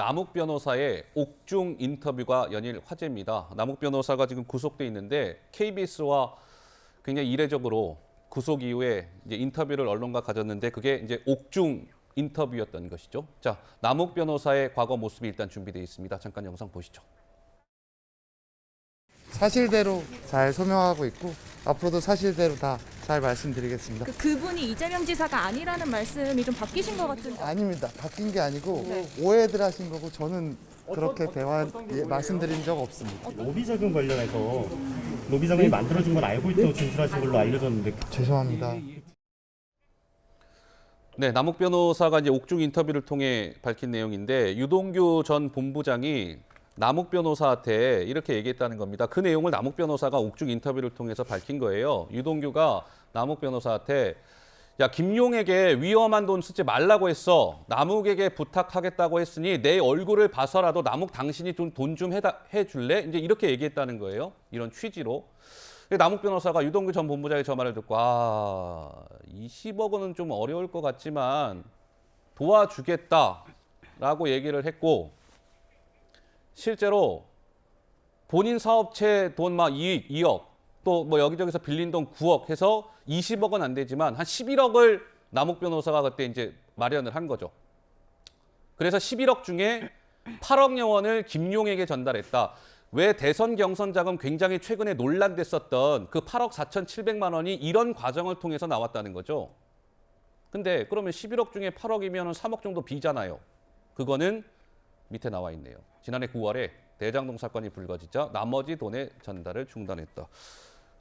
남욱 변호사의 옥중 인터뷰가 연일 화제입니다. 남욱 변호사가 지금 구속돼 있는데 KBS와 굉장히 이례적으로 구속 이후에 이제 인터뷰를 언론과 가졌는데 그게 이제 옥중 인터뷰였던 것이죠. 자, 남욱 변호사의 과거 모습이 일단 준비되어 있습니다. 잠깐 영상 보시죠. 사실대로 잘 소명하고 있고 앞으로도 사실대로 다 잘 말씀드리겠습니다. 그분이 이재명 지사가 아니라는 말씀이 좀 바뀌신 것 같은데. 아닙니다. 바뀐 게 아니고 오해들 하신 거고 저는 그렇게 말씀드린 적 없습니다. 로비 자금 관련해서 로비 자금이 만들어진 걸 알고 있다고 진술하신 걸로 알려졌는데 죄송합니다. 네, 남욱 변호사가 이제 옥중 인터뷰를 통해 밝힌 내용인데 유동규 전 본부장이 남욱 변호사한테 이렇게 얘기했다는 겁니다. 그 내용을 남욱 변호사가 옥중 인터뷰를 통해서 밝힌 거예요. 유동규가 남욱 변호사한테 야, 김용에게 위험한 돈 쓰지 말라고 했어. 남욱에게 부탁하겠다고 했으니 내 얼굴을 봐서라도 남욱 당신이 돈 좀 해줄래? 이제 이렇게 얘기했다는 거예요. 이런 취지로. 남욱 변호사가 유동규 전 본부장의 저 말을 듣고 20억 원은 좀 어려울 것 같지만 도와주겠다라고 얘기를 했고 실제로 본인 사업체 돈 막 2억 또 뭐 여기저기서 빌린 돈 9억 해서 20억은 안 되지만 한 11억을 남욱 변호사가 그때 이제 마련을 한 거죠. 그래서 11억 중에 8억여 원을 김용에게 전달했다. 왜 대선 경선 자금 굉장히 최근에 논란됐었던 그 8억 4,700만 원이 이런 과정을 통해서 나왔다는 거죠. 근데 그러면 11억 중에 8억이면 3억 정도 비잖아요. 그거는 밑에 나와 있네요. 지난해 9월에 대장동 사건이 불거지자 나머지 돈의 전달을 중단했다.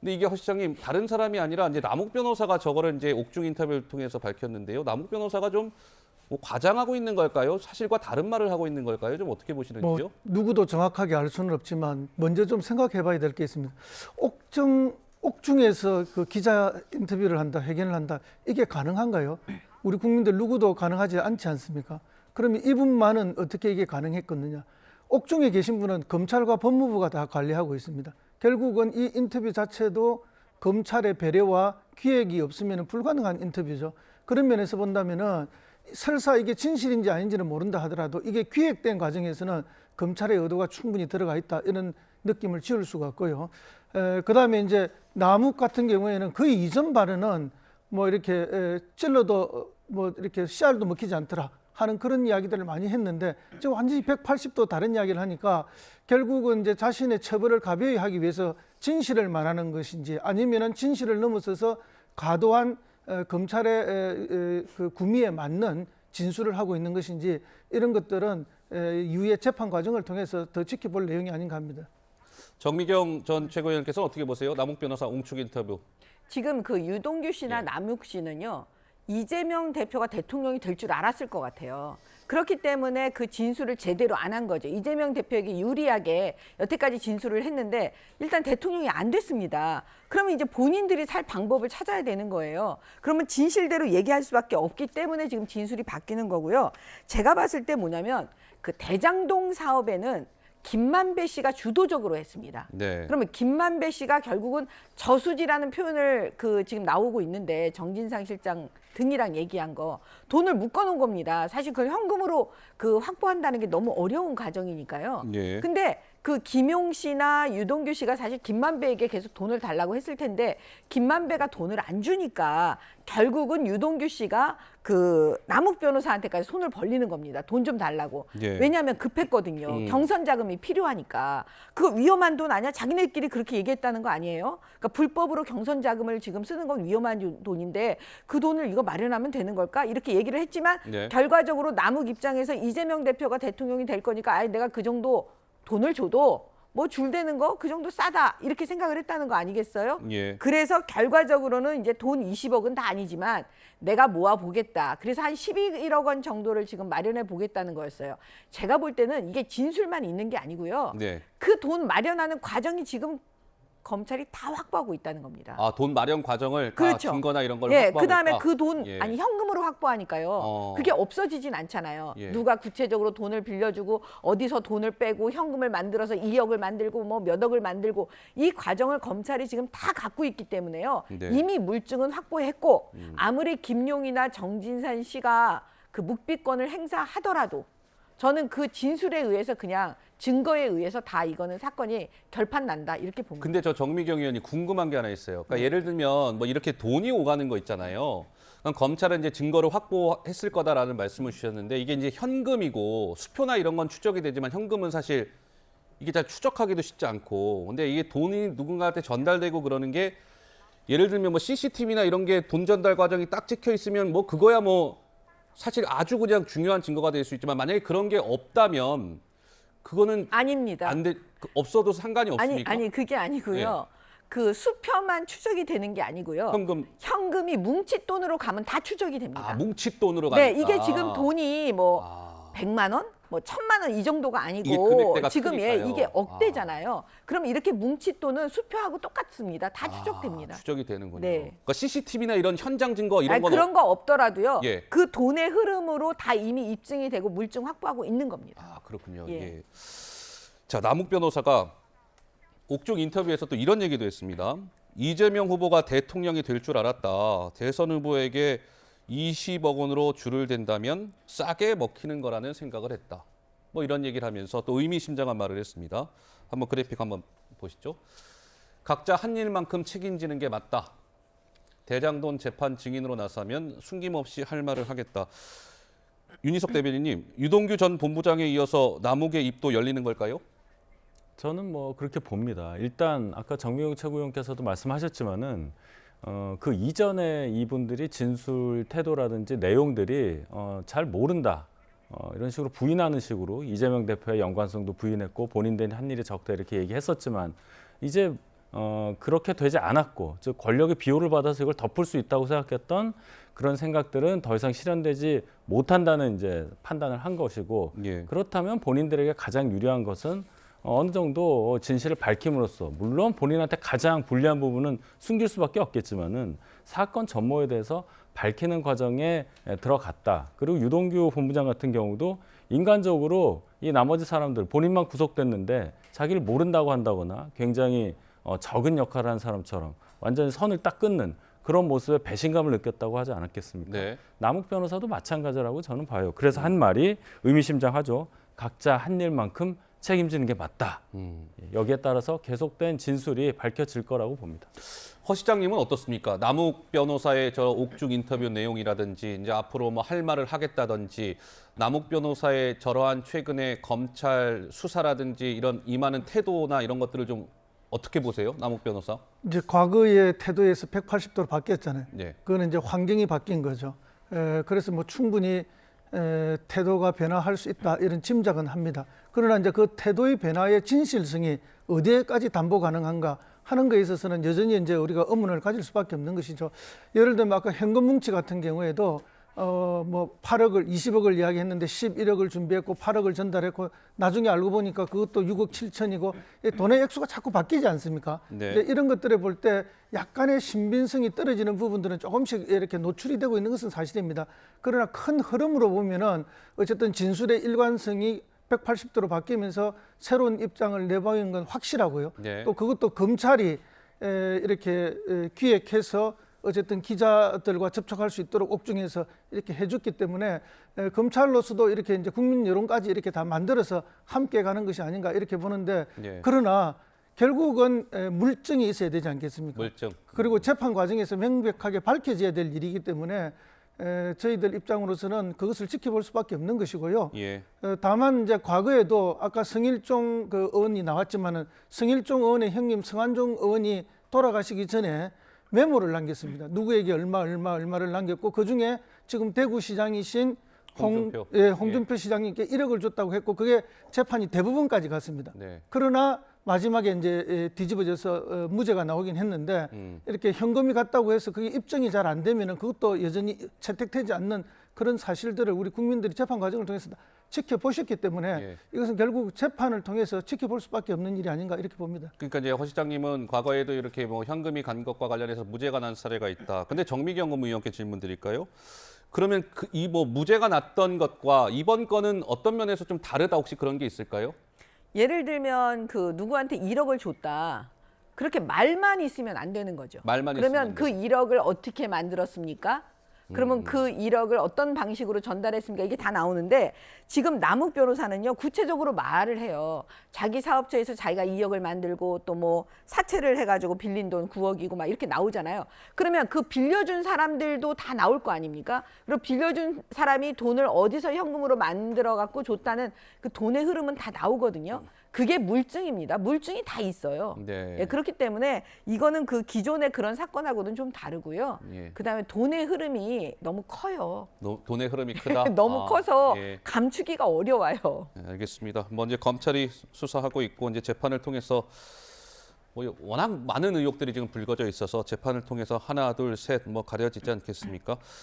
근데 이게 허 시장님 다른 사람이 아니라 이제 남욱 변호사가 저거를 이제 옥중 인터뷰를 통해서 밝혔는데요. 남욱 변호사가 좀 뭐 과장하고 있는 걸까요? 사실과 다른 말을 하고 있는 걸까요? 좀 어떻게 보시는지요? 누구도 정확하게 알 수는 없지만 먼저 좀 생각해봐야 될 게 있습니다. 옥중에서 그 기자 인터뷰를 한다, 회견을 한다, 이게 가능한가요? 우리 국민들 누구도 가능하지 않지 않습니까? 그러면 이분만은 어떻게 이게 가능했겠느냐? 옥중에 계신 분은 검찰과 법무부가 다 관리하고 있습니다. 결국은 이 인터뷰 자체도 검찰의 배려와 기획이 없으면 불가능한 인터뷰죠. 그런 면에서 본다면은 설사 이게 진실인지 아닌지는 모른다 하더라도 이게 기획된 과정에서는 검찰의 의도가 충분히 들어가 있다 이런 느낌을 지울 수가 없고요. 그다음에 이제 남욱 같은 경우에는 그 이전 발언은 뭐 이렇게 찔러도 뭐 이렇게 씨알도 먹히지 않더라 하는 그런 이야기들을 많이 했는데 지금 완전히 180도 다른 이야기를 하니까 결국은 이제 자신의 처벌을 가벼이 하기 위해서 진실을 말하는 것인지 아니면은 진실을 넘어서서 과도한 검찰의 그 구미에 맞는 진술을 하고 있는 것인지 이런 것들은 이후의 재판 과정을 통해서 더 지켜볼 내용이 아닌가 합니다. 정미경 전 최고위원께서 어떻게 보세요? 남욱 변호사 옥중 인터뷰. 지금 그 유동규 씨나 남욱 씨는요. 이재명 대표가 대통령이 될 줄 알았을 것 같아요. 그렇기 때문에 그 진술을 제대로 안 한 거죠. 이재명 대표에게 유리하게 여태까지 진술을 했는데 일단 대통령이 안 됐습니다. 그러면 이제 본인들이 살 방법을 찾아야 되는 거예요. 그러면 진실대로 얘기할 수밖에 없기 때문에 지금 진술이 바뀌는 거고요. 제가 봤을 때 뭐냐면 그 대장동 사업에는 김만배 씨가 주도적으로 했습니다. 네. 그러면 김만배 씨가 결국은 저수지라는 표현을 그 지금 나오고 있는데 정진상 실장 등이랑 얘기한 거 돈을 묶어놓은 겁니다. 사실 그걸 현금으로 그 확보한다는 게 너무 어려운 과정이니까요. 예. 근데 그 김용 씨나 유동규 씨가 사실 김만배에게 계속 돈을 달라고 했을 텐데 김만배가 돈을 안 주니까 결국은 유동규 씨가 그 남욱 변호사한테까지 손을 벌리는 겁니다. 돈 좀 달라고. 예. 왜냐하면 급했거든요. 경선 자금이 필요하니까. 그거 위험한 돈 아니야? 자기네끼리 그렇게 얘기했다는 거 아니에요? 그러니까 불법으로 경선 자금을 지금 쓰는 건 위험한 돈인데 그 돈을 이거 마련하면 되는 걸까? 이렇게 얘기를 했지만 결과적으로 남욱 입장에서 이재명 대표가 대통령이 될 거니까 아예 내가 그 정도 돈을 줘도 뭐 줄대는 거 그 정도 싸다 이렇게 생각을 했다는 거 아니겠어요? 예. 그래서 결과적으로는 이제 돈 20억은 다 아니지만 내가 모아 보겠다. 그래서 한 11억 원 정도를 지금 마련해 보겠다는 거였어요. 제가 볼 때는 이게 진술만 있는 게 아니고요. 네. 그 돈 마련하는 과정이 지금 검찰이 다 확보하고 있다는 겁니다. 돈 마련 과정을 다 그렇죠. 증거나 이런 걸 예, 확보하고 그다음에 있다. 그 돈 예. 아니 현금으로 확보하니까요. 그게 없어지진 않잖아요. 예. 누가 구체적으로 돈을 빌려주고 어디서 돈을 빼고 현금을 만들어서 2억을 만들고 뭐 몇 억을 만들고 이 과정을 검찰이 지금 다 갖고 있기 때문에요. 네. 이미 물증은 확보했고 아무리 김용이나 정진산 씨가 그 묵비권을 행사하더라도 저는 그 진술에 의해서 그냥 증거에 의해서 다 이거는 사건이 결판 난다 이렇게 봅니다. 근데 저 정미경 의원이 궁금한 게 하나 있어요. 그러니까 예를 들면 뭐 이렇게 돈이 오가는 거 있잖아요. 그럼 검찰은 이제 증거를 확보했을 거다라는 말씀을 주셨는데 이게 이제 현금이고 수표나 이런 건 추적이 되지만 현금은 사실 이게 잘 추적하기도 쉽지 않고 근데 이게 돈이 누군가한테 전달되고 그러는 게 예를 들면 뭐 CCTV나 이런 게 돈 전달 과정이 딱 찍혀 있으면 뭐 그거야 뭐 사실 아주 그냥 중요한 증거가 될 수 있지만 만약에 그런 게 없다면 그거는 아닙니다. 없어도 상관이 없습니까? 아니 그게 아니고요. 그 수표만 추적이 되는 게 아니고요. 현금이 뭉칫돈으로 가면 다 추적이 됩니다. 아, 뭉칫돈으로 가니까. 네, 이게 지금 돈이 뭐 100만 원? 뭐 1000만 원 이 정도가 이게 아니고 금액대가 지금 크니까요. 이게 억대잖아요. 그럼 이렇게 뭉칫돈은 수표하고 똑같습니다. 다 추적됩니다. 추적이 되는군요. 네. 그러니까 CCTV나 이런 현장 증거 이런 아니, 건 그런 거 없더라도요. 예. 그 돈의 흐름으로 다 이미 입증이 되고 물증 확보하고 있는 겁니다. 아, 그렇군요. 예. 예. 자, 남욱 변호사가 옥중 인터뷰에서 또 이런 얘기도 했습니다. 이재명 후보가 대통령이 될 줄 알았다. 대선 후보에게 20억 원으로 줄을 댄다면 싸게 먹히는 거라는 생각을 했다. 뭐 이런 얘기를 하면서 또 의미심장한 말을 했습니다. 한번 그래픽 한번 보시죠. 각자 한 일만큼 책임지는 게 맞다. 대장동 재판 증인으로 나서면 숨김없이 할 말을 하겠다. 윤희석 대변인님, 유동규 전 본부장에 이어서 남욱의 입도 열리는 걸까요? 저는 뭐 그렇게 봅니다. 일단 아까 정미경 최고위원께서도 말씀하셨지만은 그 이전에 이분들이 진술 태도라든지 내용들이 잘 모른다. 이런 식으로 부인하는 식으로 이재명 대표의 연관성도 부인했고 본인들이 한 일이 적다 이렇게 얘기했었지만 이제 그렇게 되지 않았고 즉 권력의 비호를 받아서 이걸 덮을 수 있다고 생각했던 그런 생각들은 더 이상 실현되지 못한다는 이제 판단을 한 것이고 예. 그렇다면 본인들에게 가장 유리한 것은 어느 정도 진실을 밝힘으로써 물론 본인한테 가장 불리한 부분은 숨길 수밖에 없겠지만은 사건 전모에 대해서 밝히는 과정에 들어갔다. 그리고 유동규 본부장 같은 경우도 인간적으로 이 나머지 사람들 본인만 구속됐는데 자기를 모른다고 한다거나 굉장히 적은 역할을 한 사람처럼 완전히 선을 딱 끊는 그런 모습에 배신감을 느꼈다고 하지 않았겠습니까? 네. 남욱 변호사도 마찬가지라고 저는 봐요. 그래서 한 말이 의미심장하죠. 각자 한 일만큼 책임지는 게 맞다. 여기에 따라서 계속된 진술이 밝혀질 거라고 봅니다. 허 시장님은 어떻습니까? 남욱 변호사의 저 옥중 인터뷰 내용이라든지 이제 앞으로 뭐 할 말을 하겠다든지 남욱 변호사의 저러한 최근의 검찰 수사라든지 이런 임하는 태도나 이런 것들을 좀 어떻게 보세요? 남욱 변호사? 이제 과거의 태도에서 180도로 바뀌었잖아요. 네. 그거는 이제 환경이 바뀐 거죠. 그래서 뭐 충분히 태도가 변화할 수 있다 이런 짐작은 합니다. 그러나 이제 그 태도의 변화의 진실성이 어디에까지 담보 가능한가 하는 것에 있어서는 여전히 이제 우리가 의문을 가질 수밖에 없는 것이죠. 예를 들면 아까 현금 뭉치 같은 경우에도 뭐 8억을 20억을 이야기했는데 11억을 준비했고 8억을 전달했고 나중에 알고 보니까 그것도 6억 7천이고 돈의 액수가 자꾸 바뀌지 않습니까? 네. 이런 것들을 볼 때 약간의 신빙성이 떨어지는 부분들은 조금씩 이렇게 노출이 되고 있는 것은 사실입니다. 그러나 큰 흐름으로 보면은 어쨌든 진술의 일관성이 180도로 바뀌면서 새로운 입장을 내보이는 건 확실하고요. 네. 또 그것도 검찰이 이렇게 기획해서 어쨌든 기자들과 접촉할 수 있도록 옥중에서 이렇게 해줬기 때문에 검찰로서도 이렇게 이제 국민 여론까지 이렇게 다 만들어서 함께 가는 것이 아닌가 이렇게 보는데 네. 그러나 결국은 물증이 있어야 되지 않겠습니까? 물증. 그리고 재판 과정에서 명백하게 밝혀져야 될 일이기 때문에 저희들 입장으로서는 그것을 지켜볼 수밖에 없는 것이고요. 예. 다만 이제 과거에도 아까 성일종 그 의원이 나왔지만은 성일종 의원의 형님 성한종 의원이 돌아가시기 전에 메모를 남겼습니다. 누구에게 얼마를 남겼고 그 중에 지금 대구시장이신 홍준표 시장님께 1억을 줬다고 했고 그게 재판이 대부분까지 갔습니다. 네. 그러나 마지막에 이제 뒤집어져서 무죄가 나오긴 했는데 이렇게 현금이 갔다고 해서 그게 입증이 잘 안 되면은 그것도 여전히 채택되지 않는 그런 사실들을 우리 국민들이 재판 과정을 통해서 지켜보셨기 때문에 예. 이것은 결국 재판을 통해서 지켜볼 수밖에 없는 일이 아닌가 이렇게 봅니다. 그러니까 이제 허 시장님은 과거에도 이렇게 뭐 현금이 간 것과 관련해서 무죄가 난 사례가 있다. 근데 정미경 의원께 질문 드릴까요? 그러면 이 뭐 무죄가 났던 것과 이번 건은 어떤 면에서 좀 다르다 혹시 그런 게 있을까요? 예를 들면 그 누구한테 1억을 줬다. 그렇게 말만 있으면 안 되는 거죠. 말만 그러면 있으면 그 1억을 어떻게 만들었습니까? 그러면 그 1억을 어떤 방식으로 전달했습니까? 이게 다 나오는데 지금 남욱 변호사는요 구체적으로 말을 해요. 자기 사업처에서 자기가 2억을 만들고 또 뭐 사채를 해가지고 빌린 돈 9억이고 막 이렇게 나오잖아요. 그러면 그 빌려준 사람들도 다 나올 거 아닙니까? 그리고 빌려준 사람이 돈을 어디서 현금으로 만들어 갖고 줬다는 그 돈의 흐름은 다 나오거든요. 그게 물증입니다. 물증이 다 있어요. 네. 예, 그렇기 때문에 이거는 그 기존의 그런 사건하고는 좀 다르고요. 예. 그다음에 돈의 흐름이 너무 커요. 돈의 흐름이 크다. 너무 커서 예. 감추기가 어려워요. 네, 알겠습니다. 뭐 이제 검찰이 수사하고 있고 이제 재판을 통해서 뭐 워낙 많은 의혹들이 지금 불거져 있어서 재판을 통해서 하나, 둘, 셋 뭐 가려지지 않겠습니까?